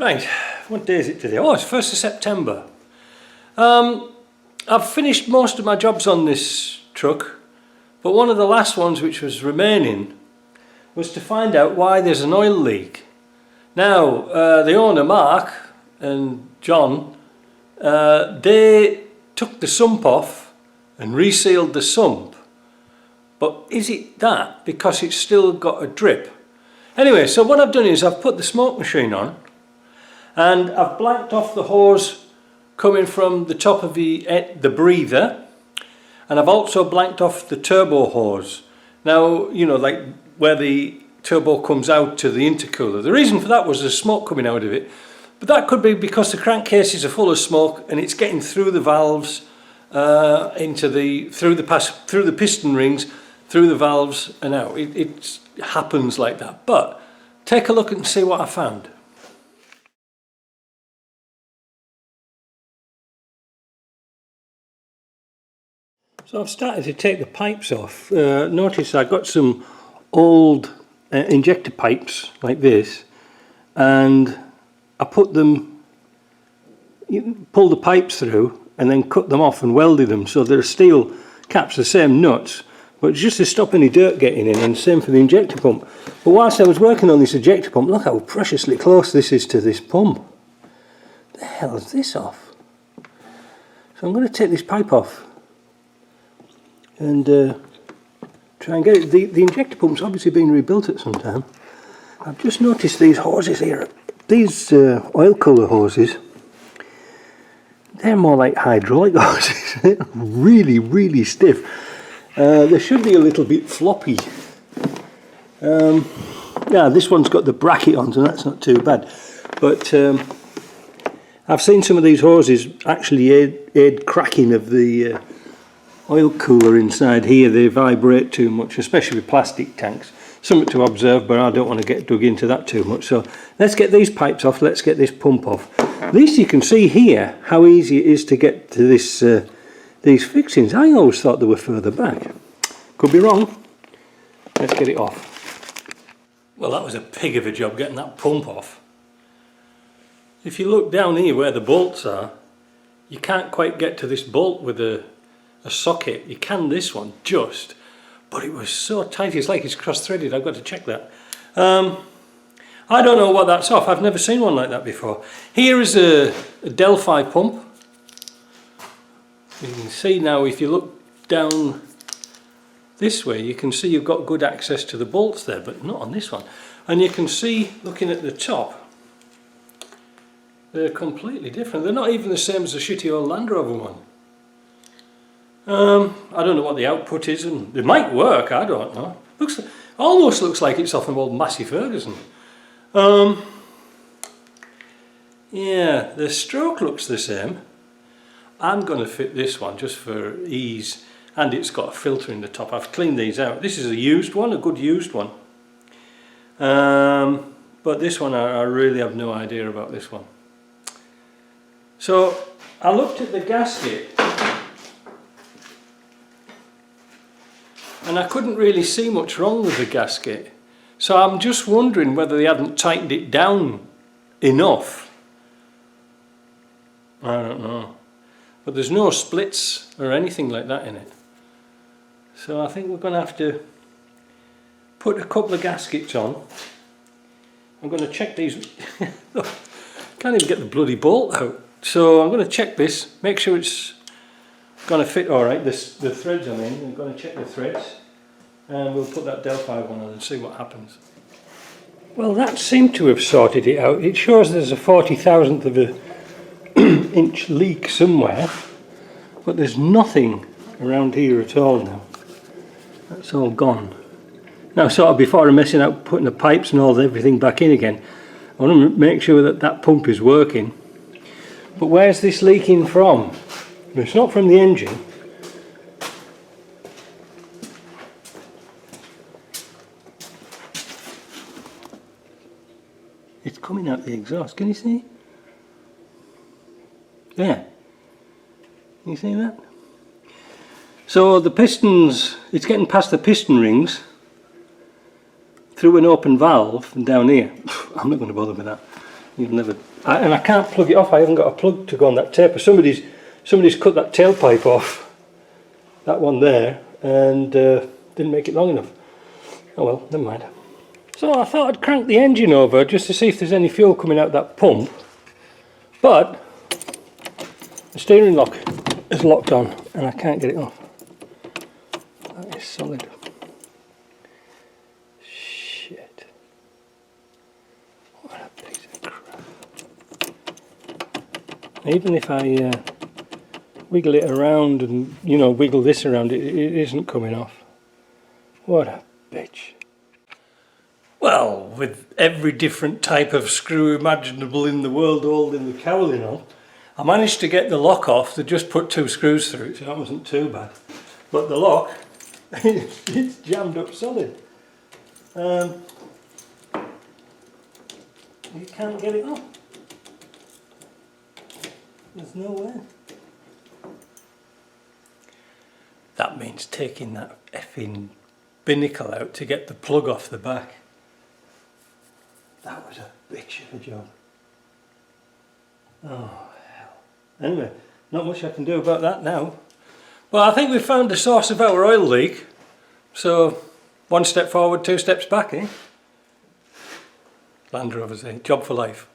Right, what day is it today? Oh, it's 1st of September. I've finished most of my jobs on this truck, but one of the last ones which was remaining was to find out why there's an oil leak. Now, the owner, Mark and John, they took the sump off and resealed the sump. But is it that? Because it's still got a drip. Anyway, so what I've done is I've put the smoke machine on and I've blanked off the hose coming from the top of the breather, and I've also blanked off the turbo hose. Now, you know, like where the turbo comes out to the intercooler. The reason for that was there's smoke coming out of it, but that could be because the crankcases are full of smoke and it's getting through the valves, through the piston rings, through the valves and out. It happens like that. But take a look and see what I found. So I've started to take the pipes off. Notice I got some old injector pipes like this, and I put them, pull the pipes through and then cut them off and welded them so they're steel caps, the same nuts, but it's just to stop any dirt getting in, and same for the injector pump. But whilst I was working on this injector pump, look how preciously close this is to this pump. The hell is this off? So I'm going to take this pipe off and try and get it. The injector pump's obviously been rebuilt at some time. I've just noticed these hoses here, these oil cooler hoses, they're more like hydraulic hoses. They're really, really stiff. They should be a little bit floppy. Yeah, this one's got the bracket on, so that's not too bad. But I've seen some of these hoses actually aid cracking of the oil cooler inside here. They vibrate too much, especially with plastic tanks. Something to observe, but I don't want to get dug into that too much. So let's get these pipes off, let's get this pump off. At least you can see here how easy it is to get to this these fixings. I always thought they were further back. Could be wrong. Let's get it off. Well, that was a pig of a job getting that pump off. If you look down here where the bolts are, you can't quite get to this bolt with a socket. You can this one just, but it was so tight, it's like it's cross-threaded. I've got to check that. I don't know what that's off. I've never seen one like that before. Here is a Delphi pump. You can see now, if you look down this way, you can see you've got good access to the bolts there, but not on this one. And you can see, looking at the top, they're completely different. They're not even the same as the shitty old Land Rover one. I don't know what the output is, and it might work, I don't know. Almost looks like it's off an old Massey Ferguson. Yeah, the stroke looks the same. I'm going to fit this one just for ease, and it's got a filter in the top. I've cleaned these out. This is a used one, a good used one. But this one, I really have no idea about this one. So I looked at the gasket and I couldn't really see much wrong with the gasket. So I'm just wondering whether they hadn't tightened it down enough. I don't know. But there's no splits or anything like that in it. So I think we're going to have to put a couple of gaskets on. I'm going to check these. Look, can't even get the bloody bolt out. So I'm going to check this, make sure it's going to fit alright. The threads I'm in, I'm going to check the threads. And we'll put that Delphi one on and see what happens. Well, that seemed to have sorted it out. It shows there's a 40,000th of a inch leak somewhere, but there's nothing around here at all now. That's all gone. Now, sort of before I'm messing up putting the pipes and everything back in again, I want to make sure that that pump is working. But where's this leaking from? It's not from the engine. It's coming out the exhaust. Can you see? There. Can you see that? So the pistons, it's getting past the piston rings through an open valve and down here. I'm not going to bother with that. You'll never. And I can't plug it off. I haven't got a plug to go on that taper. Somebody's cut that tailpipe off, that one there, and didn't make it long enough. Oh well, never mind. So I thought I'd crank the engine over just to see if there's any fuel coming out that pump, but the steering lock is locked on and I can't get it off. That is solid. Shit. What a piece of crap. Even if I wiggle it around and, you know, wiggle this around, it isn't coming off. What a bitch. Well, with every different type of screw imaginable in the world holding the cowling on, I managed to get the lock off. They just put 2 screws through it, so that wasn't too bad. But the lock, it's jammed up solid. You can't get it off. There's no way. That means taking that effing binnacle out to get the plug off the back. That was a bitch of a job. Oh hell. Anyway, not much I can do about that now. Well, I think we've found the source of our oil leak. So, 1 step forward, 2 steps back, eh? Land Rovers, eh? Job for life.